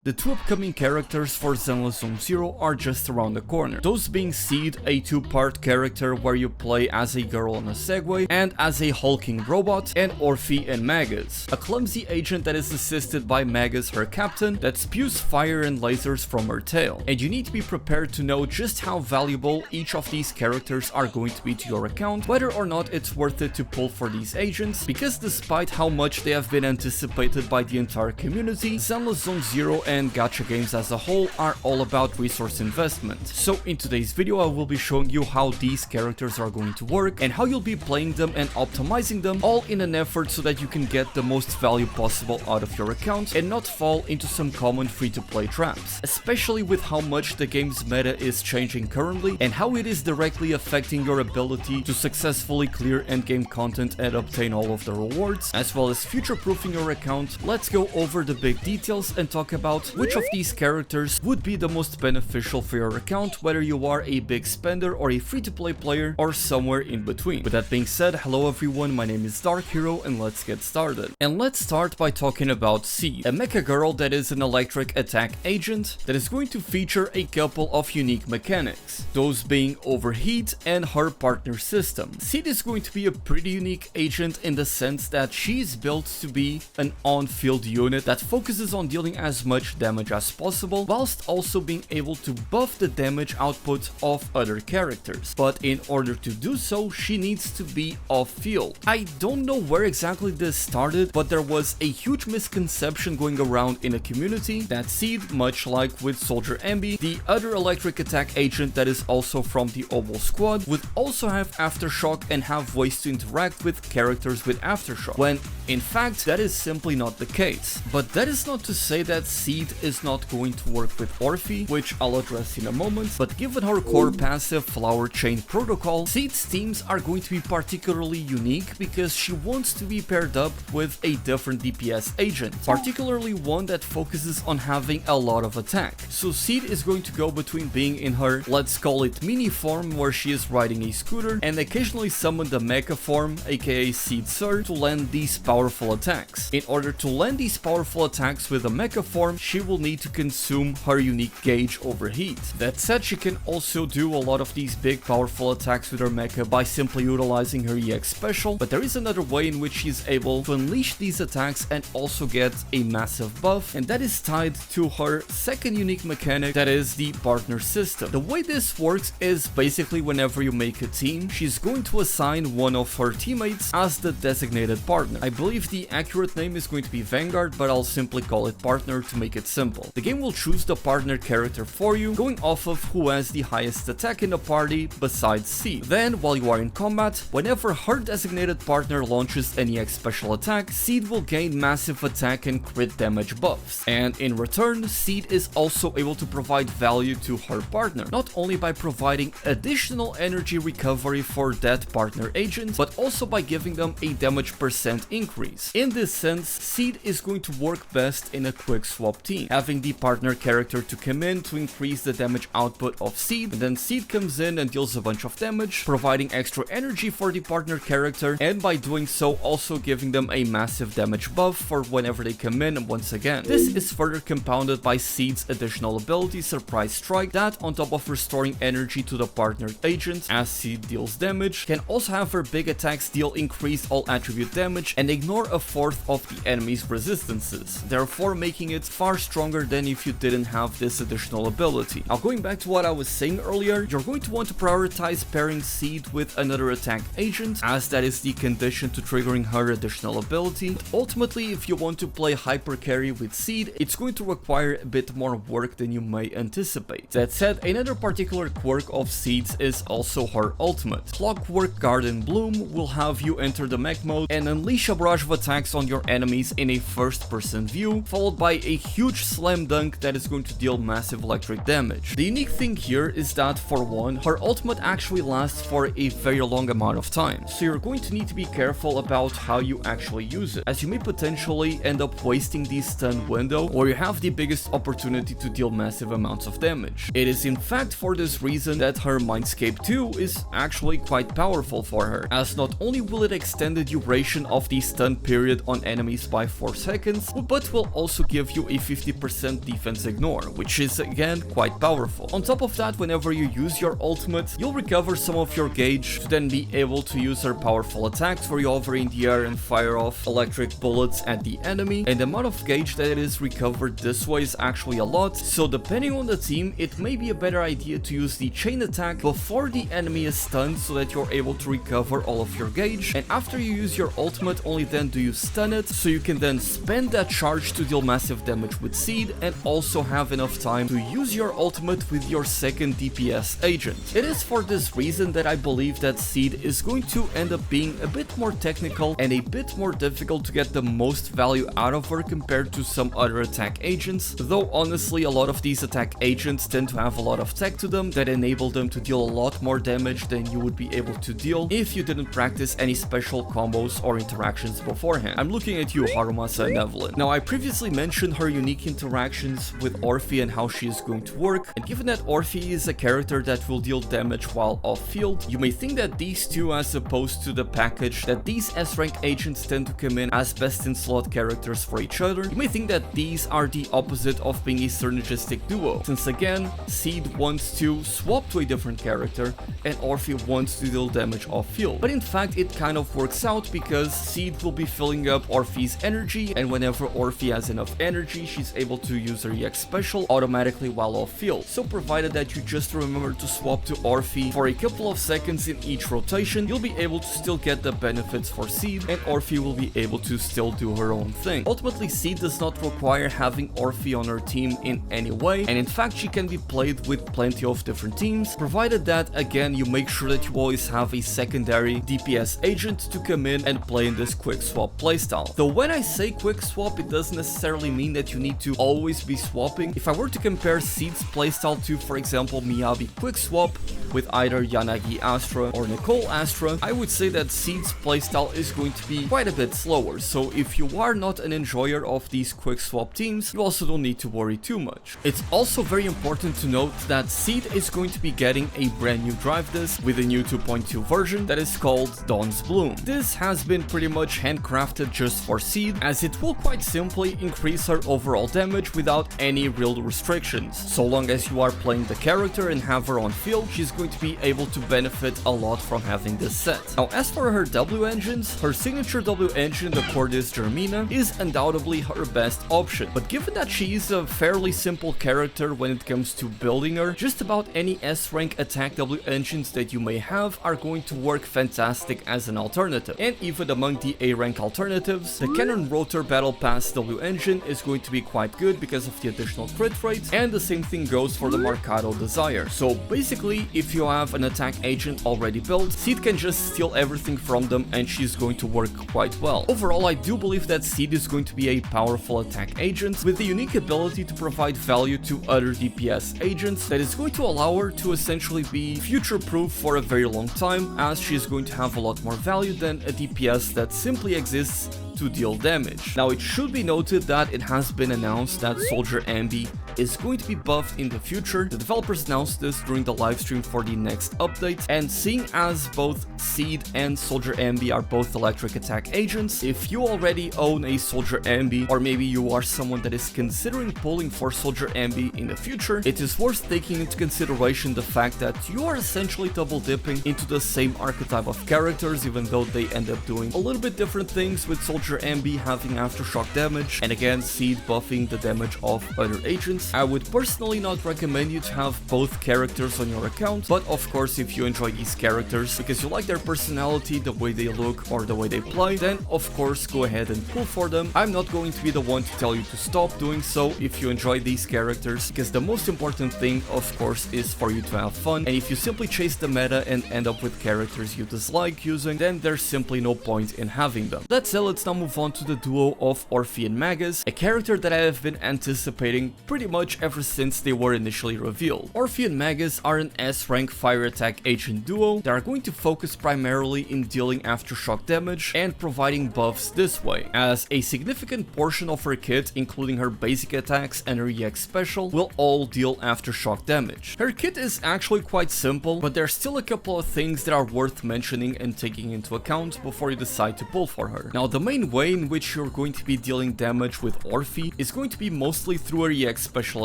The two upcoming characters for Zenless Zone Zero are just around the corner. Those being Seed, a two-part character where you play as a girl on a Segway and as a hulking robot, and Orphie Magus, a clumsy agent that is assisted by Magus, her captain, that spews fire and lasers from her tail. And you need to be prepared to know just how valuable each of these characters are going to be to your account, whether or not it's worth it to pull for these agents, because despite how much they have been anticipated by the entire community, Zenless Zone Zero and gacha games as a whole are all about resource investment. So in today's video I will be showing you how these characters are going to work and how you'll be playing them and optimizing them, all in an effort so that you can get the most value possible out of your account and not fall into some common free-to-play traps, especially with how much the game's meta is changing currently and how it is directly affecting your ability to successfully clear endgame content and obtain all of the rewards, as well as future-proofing your account. Let's go over the big details and talk about which of these characters would be the most beneficial for your account, whether you are a big spender or a free-to-play player or somewhere in between. With that being said, hello everyone, my name is DarkHero and let's get started. And let's start by talking about Seed, a mecha girl that is an electric attack agent that is going to feature a couple of unique mechanics, those being Overheat and her partner system. Seed is going to be a pretty unique agent in the sense that she is built to be an on-field unit that focuses on dealing as much damage as possible, whilst also being able to buff the damage output of other characters. But in order to do so, she needs to be off-field. I don't know where exactly this started, but there was a huge misconception going around in the community that Seed, much like with Soldier Anby, the other electric attack agent that is also from the Oval Squad, would also have Aftershock and have ways to interact with characters with Aftershock, when in fact that is simply not the case. But that is not to say that Seed is not going to work with Orphe, which I'll address in a moment, but given her core passive Flower Chain protocol, Seed's teams are going to be particularly unique because she wants to be paired up with a different DPS agent, particularly one that focuses on having a lot of attack. So Seed is going to go between being in her, let's call it mini form, where she is riding a scooter, and occasionally summon the mecha form, aka Seed Sir, to land these powerful attacks. In order to land these powerful attacks with a mecha form, she will need to consume her unique gauge Overheat. That said, she can also do a lot of these big powerful attacks with her mecha by simply utilizing her EX special, but there is another way in which she's able to unleash these attacks and also get a massive buff, and that is tied to her second unique mechanic, that is the partner system. The way this works is basically whenever you make a team, she's going to assign one of her teammates as the designated partner. I believe the accurate name is going to be Vanguard, but I'll simply call it partner to make it simple. The game will choose the partner character for you, going off of who has the highest attack in the party besides Seed. Then, while you are in combat, whenever her designated partner launches an EX special attack, Seed will gain massive attack and crit damage buffs. And in return, Seed is also able to provide value to her partner, not only by providing additional energy recovery for that partner agent, but also by giving them a damage percent increase. In this sense, Seed is going to work best in a quick swap team, having the partner character to come in to increase the damage output of Seed, and then Seed comes in and deals a bunch of damage, providing extra energy for the partner character, and by doing so also giving them a massive damage buff for whenever they come in once again. This is further compounded by Seed's additional ability Surprise Strike, that on top of restoring energy to the partner agent as Seed deals damage, can also have her big attacks deal increased all attribute damage and ignore a fourth of the enemy's resistances, therefore making it far stronger than if you didn't have this additional ability. Now, going back to what I was saying earlier, you're going to want to prioritize pairing Seed with another attack agent, as that is the condition to triggering her additional ability. But ultimately, if you want to play hyper carry with Seed, it's going to require a bit more work than you may anticipate. That said, another particular quirk of Seed's is also her ultimate. Clockwork Garden Bloom will have you enter the mech mode and unleash a barrage of attacks on your enemies in a first-person view, followed by a huge slam dunk that is going to deal massive electric damage. The unique thing here is that, for one, her ultimate actually lasts for a very long amount of time, so you're going to need to be careful about how you actually use it, as you may potentially end up wasting the stun window where you have the biggest opportunity to deal massive amounts of damage. It is in fact for this reason that her Mindscape 2 is actually quite powerful for her, as not only will it extend the duration of the stun period on enemies by 4 seconds, but will also give you a 50% defense ignore, which is again quite powerful. On top of that, whenever you use your ultimate, you'll recover some of your gauge to then be able to use her powerful attacks where you hover in the air and fire off electric bullets at the enemy, and the amount of gauge that is recovered this way is actually a lot, so depending on the team, it may be a better idea to use the chain attack before the enemy is stunned so that you're able to recover all of your gauge, and after you use your ultimate, only then do you stun it, so you can then spend that charge to deal massive damage with Seed and also have enough time to use your ultimate with your second DPS agent. It is for this reason that I believe that Seed is going to end up being a bit more technical and a bit more difficult to get the most value out of her compared to some other attack agents, though honestly a lot of these attack agents tend to have a lot of tech to them that enable them to deal a lot more damage than you would be able to deal if you didn't practice any special combos or interactions beforehand. I'm looking at you, Haramusa and Evelyn. Now, I previously mentioned her unique interactions with Orphe and how she is going to work, and given that Orphe is a character that will deal damage while off field, you may think that these two, as opposed to the package that these S-rank agents tend to come in as best in slot characters for each other, you may think that these are the opposite of being a synergistic duo, since again, Seed wants to swap to a different character and Orphe wants to deal damage off field. But in fact, it kind of works out because Seed will be filling up Orphe's energy, and whenever Orphe has enough energy, she's able to use her EX special automatically while off field. So provided that you just remember to swap to Orphe for a couple of seconds in each rotation, you'll be able to still get the benefits for Seed, and Orphe will be able to still do her own thing. Ultimately, Seed does not require having Orphe on her team in any way, and in fact she can be played with plenty of different teams, provided that again you make sure that you always have a secondary DPS agent to come in and play in this quick swap playstyle. Though when I say quick swap, it doesn't necessarily mean that you need to always be swapping. If I were to compare Seed's playstyle to, for example, Miyabi quick swap with either Yanagi Astra or Nicole Astra, I would say that Seed's playstyle is going to be quite a bit slower, so if you are not an enjoyer of these quick swap teams, you also don't need to worry too much. It's also very important to note that Seed is going to be getting a brand new drive disc with a new 2.2 version that is called Dawn's Bloom. This has been pretty much handcrafted just for Seed, as it will quite simply increase her overall damage without any real restrictions. So long as you are playing the character and have her on field, she's going to be able to benefit a lot from having this set. Now, as for her W engines, her signature W engine, the Cordis Germina, is undoubtedly her best option, but given that she is a fairly simple character when it comes to building her, just about any S-rank attack W engines that you may have are going to work fantastic as an alternative. And even among the A-rank alternatives, the Cannon Rotor Battle Pass W engine is going to be quite good because of the additional crit rate, and the same thing goes for the Marcado Desire. So basically, if you have an attack agent already built, Seed can just steal everything from them and she's going to work quite well. Overall, I do believe that Seed is going to be a powerful attack agent with the unique ability to provide value to other DPS agents that is going to allow her to essentially be future-proof for a very long time, as she is going to have a lot more value than a DPS that simply exists to deal damage. Now, it should be noted that it has been announced that Soldier Anby is going to be buffed in the future. The developers announced this during the livestream for the next update, and seeing as both Seed and Soldier Anby are both electric attack agents, if you already own a Soldier Anby, or maybe you are someone that is considering pulling for Soldier Anby in the future, it is worth taking into consideration the fact that you are essentially double dipping into the same archetype of characters, even though they end up doing a little bit different things, with Soldier Anby having aftershock damage, and again Seed buffing the damage of other agents. I would personally not recommend you to have both characters on your account, but of course if you enjoy these characters because you like their personality, the way they look, or the way they play, then of course go ahead and pull for them. I'm not going to be the one to tell you to stop doing so if you enjoy these characters, because the most important thing of course is for you to have fun, and if you simply chase the meta and end up with characters you dislike using, then there's simply no point in having them. That said, let's now move on to the duo of Orphie and Magus, a character that I have been anticipating pretty much ever since they were initially revealed. Orphie and Magus are an S-rank fire attack agent duo that are going to focus primarily in dealing aftershock damage and providing buffs this way, as a significant portion of her kit, including her basic attacks and her EX special, will all deal aftershock damage. Her kit is actually quite simple, but there's still a couple of things that are worth mentioning and taking into account before you decide to pull for her. Now, the main way in which you're going to be dealing damage with Orphie is going to be mostly through her EX special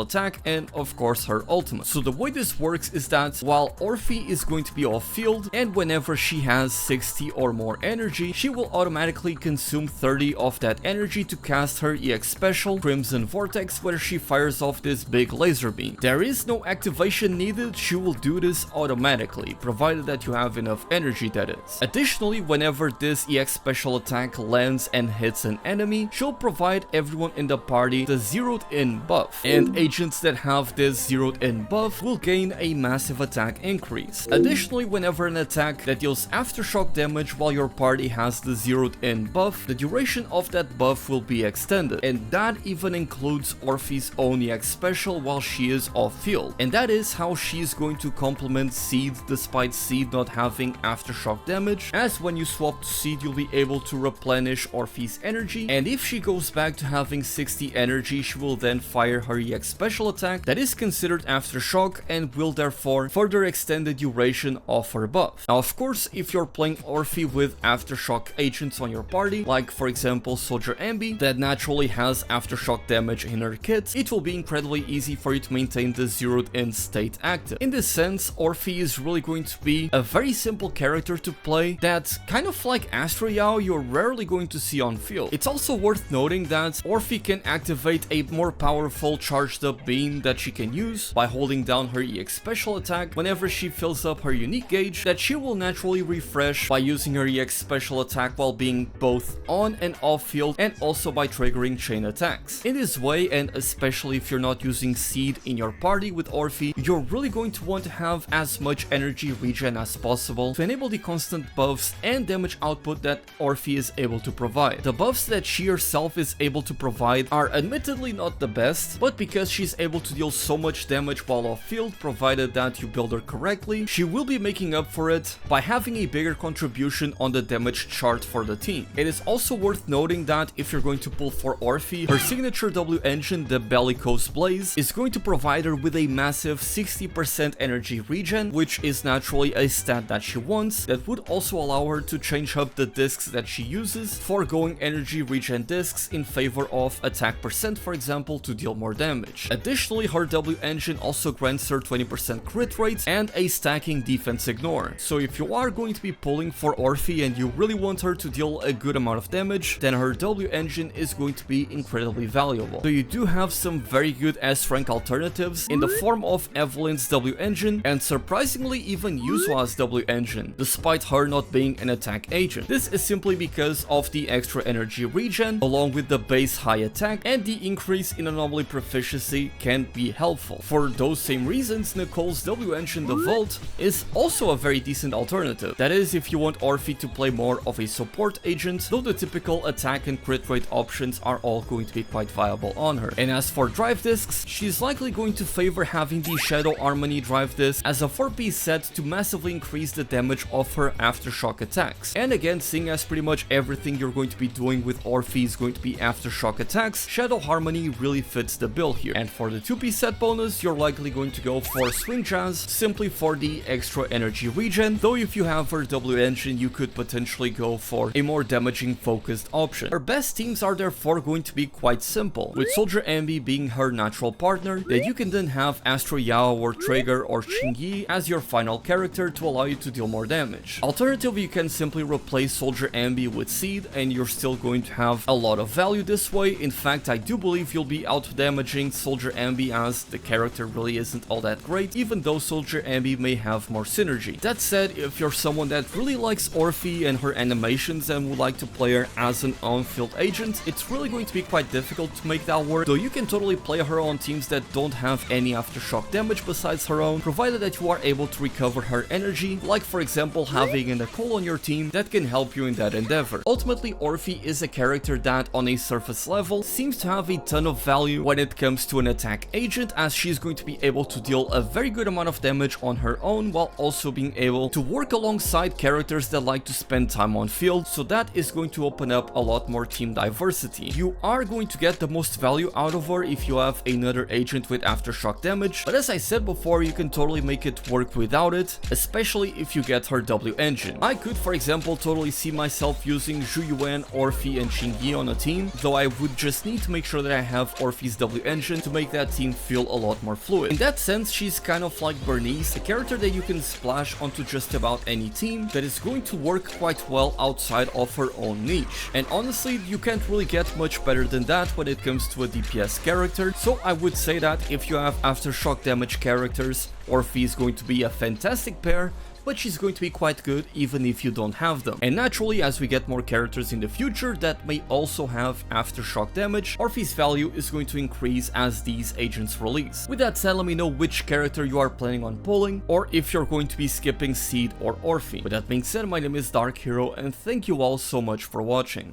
attack and of course her ultimate. So the way this works is that while Orphie is going to be off field, and whenever she has 60 or more energy, she will automatically consume 30 of that energy to cast her EX special, Crimson Vortex, where she fires off this big laser beam. There is no activation needed, she will do this automatically, provided that you have enough energy, that is. Additionally, whenever this EX special attack lands and hits an enemy, she'll provide everyone in the party the zeroed in buff, and agents that have this zeroed in buff will gain a massive attack increase. Additionally, whenever an attack that deals aftershock damage while your party has the zeroed in buff, the duration of that buff will be extended, and that even includes Orphie's own EX special while she is off field, and that is how she is going to complement Seed despite Seed not having aftershock damage, as when you swap to Seed you'll be able to replenish Orphie's energy, and if she goes back to having 60 energy, she will then fire her EX special attack that is considered aftershock and will therefore further extend the duration of her buff. Now, of course, if you're playing Orphie with aftershock agents on your party, like for example Soldier Anby, that naturally has aftershock damage in her kit, it will be incredibly easy for you to maintain the zeroed in state active. In this sense, Orphie is really going to be a very simple character to play that, kind of like Astro Yao, you're rarely going to see on field. It's also worth noting that Orphie can activate a more powerful charged up beam that she can use by holding down her EX special attack whenever she fills up her unique gauge, that she will naturally refresh by using her EX special attack while being both on and off field, and also by triggering chain attacks. In this way, and especially if you're not using Seed in your party with Orphie, you're really going to want to have as much energy regen as possible to enable the constant buffs and damage output that Orphie is able to provide. The buffs that she herself is able to provide are admittedly not the best, but because she's able to deal so much damage while off field, provided that you build her correctly, she will be making up for it by having a bigger contribution on the damage chart for the team. It is also worth noting that if you're going to pull for Orphie, her signature W engine, the Bellicose Blaze, is going to provide her with a massive 60% energy regen, which is naturally a stat that she wants, that would also allow her to change up the discs that she uses, foregoing energy regen discs in favor of attack percent, for example, to deal more damage. Additionally, her W engine also grants her 20% crit rate and a stacking defense ignore. So if you are going to be pulling for Orphie and you really want her to deal a good amount of damage, then her W engine is going to be incredibly valuable. So you do have some very good S rank alternatives in the form of Evelyn's W engine and surprisingly even Yuzua's W engine, despite her not being an attack agent. This is simply because of the extra energy regen, along with the base high attack, and the increase in anomaly proficiency can be helpful. For those same reasons, Nicole's W engine, the Vault, is also a very decent alternative. That is, if you want Orphie to play more of a support agent, though the typical attack and crit rate options are all going to be quite viable on her. And as for drive discs, she's likely going to favor having the Shadow Harmony drive disc as a 4-piece set to massively increase the damage of her aftershock attacks. And again, seeing as pretty much everything you're going to be doing with Orphie is going to be aftershock attacks, Shadow Harmony really fits the bill here. And for the 2-piece set bonus, you're likely going to go for Swing Jazz, simply for the extra energy regen, though if you have her W engine, you could potentially go for a more damaging focused option. Her best teams are therefore going to be quite simple, with Soldier Anby being her natural partner, that you can then have Astro Yao or Trigger or Qingyi as your final character to allow you to deal more damage. Alternatively, you can simply replace Soldier Anby with Seed and you're still going to have a lot of value this way. In fact, I do believe you'll be out damaging Soldier Anby as the character really isn't all that great, even though Soldier Anby may have more synergy. That said, if you're someone that really likes Orphie and her animations and would like to play her as an on-field agent, it's really going to be quite difficult to make that work, though you can totally play her on teams that don't have any aftershock damage besides her own, provided that you are able to recover her energy, like for example having a Nicole on your team that can help you in that endeavor. Ultimately, Orphie is a character that on a surface level seems to have a ton of value when it comes comes to an attack agent, as she's going to be able to deal a very good amount of damage on her own while also being able to work alongside characters that like to spend time on field, so that is going to open up a lot more team diversity. You are going to get the most value out of her if you have another agent with aftershock damage, but as I said before, you can totally make it work without it, especially if you get her W engine. I could, for example, totally see myself using Zhu Yuan, Orphe and Xingyi on a team, though I would just need to make sure that I have Orphe's W engine to make that team feel a lot more fluid. In that sense, she's kind of like Bernice, a character that you can splash onto just about any team that is going to work quite well outside of her own niche. And honestly, you can't really get much better than that when it comes to a DPS character, so I would say that if you have aftershock damage characters, Orphe is going to be a fantastic pair, but she's going to be quite good even if you don't have them. And naturally, as we get more characters in the future that may also have aftershock damage, Orphe's value is going to increase as these agents release. With that said, let me know which character you are planning on pulling, or if you're going to be skipping Seed or Orphe. With that being said, my name is DarkHero, and thank you all so much for watching.